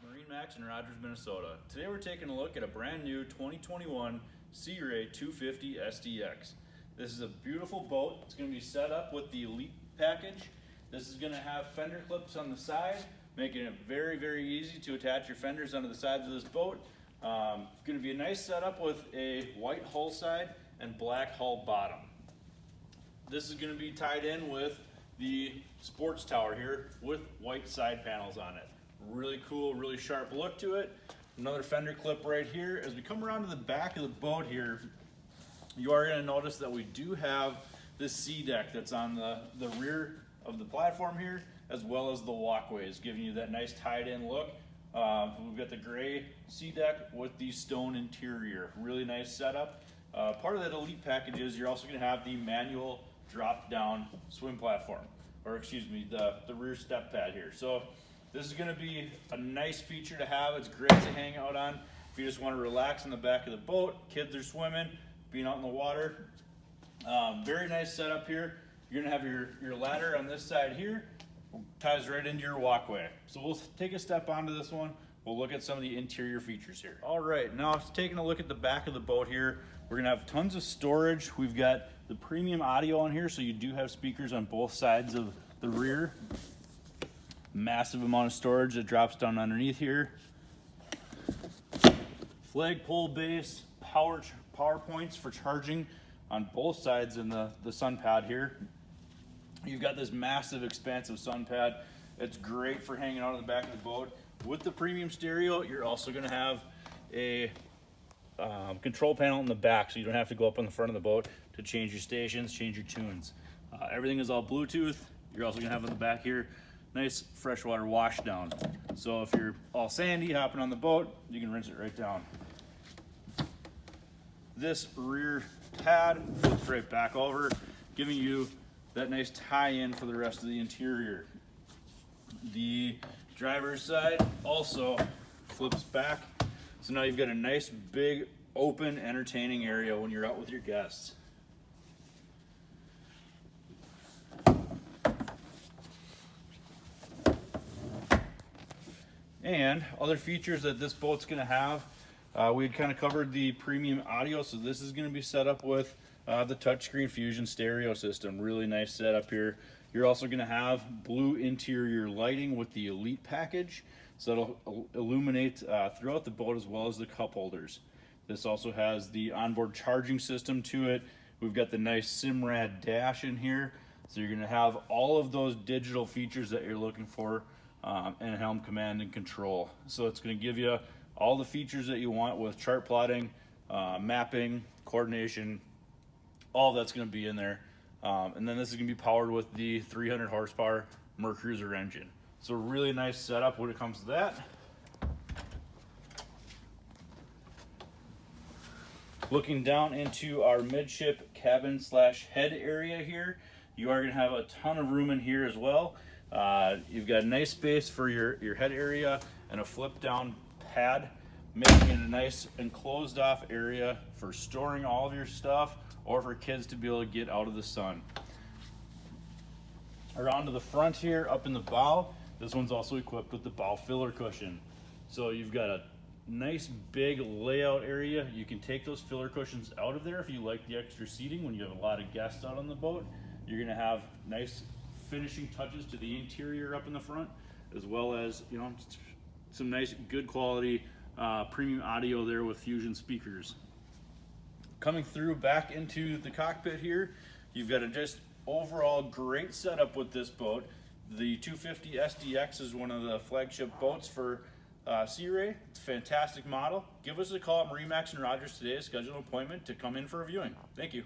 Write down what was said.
MarineMax in Rogers, Minnesota. Today we're taking a look at a brand new 2021 Sea Ray 250 SDX. This is a beautiful boat. It's going to be set up with the Elite package. This is going to have fender clips on the side, making it very, very easy to attach your fenders onto the sides of this boat. It's going to be a nice setup with a white hull side and black hull bottom. This is going to be tied in with the sports tower here with white side panels on it. Really cool, really sharp look to it. Another fender clip right here. As we come around to the back of the boat here, you are going to notice that we do have this sea deck that's on the rear of the platform here, as well as the walkways, giving you that nice tied in look. We've got the gray sea deck with the stone interior. Really nice setup. Part of that Elite package is you're also going to have the manual drop down swim platform, or excuse me, the rear step pad here. So this is going to be a nice feature to have. It's great to hang out on if you just want to relax in the back of the boat. Kids are swimming, being out in the water. Very nice setup here. You're going to have your ladder on this side here. Ties right into your walkway. So we'll take a step onto this one. We'll look at some of the interior features here. All right, now taking a look at the back of the boat here, we're gonna have tons of storage. We've got the premium audio on here, so you do have speakers on both sides of the rear. Massive amount of storage that drops down underneath here. Flagpole base, power points for charging on both sides in the sun pad here. You've got this massive expansive sun pad. It's great for hanging out on the back of the boat. With the premium stereo, you're also going to have a control panel in the back, so you don't have to go up on the front of the boat to change your stations, change your tunes. Everything is all Bluetooth. You're also going to have in the back here nice freshwater wash down. So if you're all sandy hopping on the boat, you can rinse it right down. This rear pad flips right back over, giving you that nice tie-in for the rest of the interior. The driver's side also flips back, so now you've got a nice big open entertaining area when you're out with your guests. And other features that this boat's going to have, we had kind of covered the premium audio, so this is going to be set up with the touchscreen Fusion stereo system. Really nice setup here. You're also going to have blue interior lighting with the Elite package, so it'll illuminate throughout the boat as well as the cup holders. This also has the onboard charging system to it. We've got the nice Simrad dash in here, so you're going to have all of those digital features that you're looking for in helm command and control. So it's going to give you all the features that you want with chart plotting, mapping, coordination. All that's going to be in there. And then this is going to be powered with the 300 horsepower Mercruiser engine. So really nice setup when it comes to that. Looking down into our midship cabin / head area here, you are going to have a ton of room in here as well. You've got a nice space for your head area and a flip down pad, making it a nice enclosed off area for storing all of your stuff, or for kids to be able to get out of the sun. Around to the front here, up in the bow, this one's also equipped with the bow filler cushion. So you've got a nice big layout area. You can take those filler cushions out of there if you like the extra seating when you have a lot of guests out on the boat. You're gonna have nice finishing touches to the interior up in the front, as well as, you know, some nice good quality premium audio there with Fusion speakers. Coming through back into the cockpit here, you've got a just overall great setup with this boat. The 250 SDX is one of the flagship boats for Sea Ray. It's a fantastic model. Give us a call at MarineMax and Rogers today to schedule an appointment to come in for a viewing. Thank you.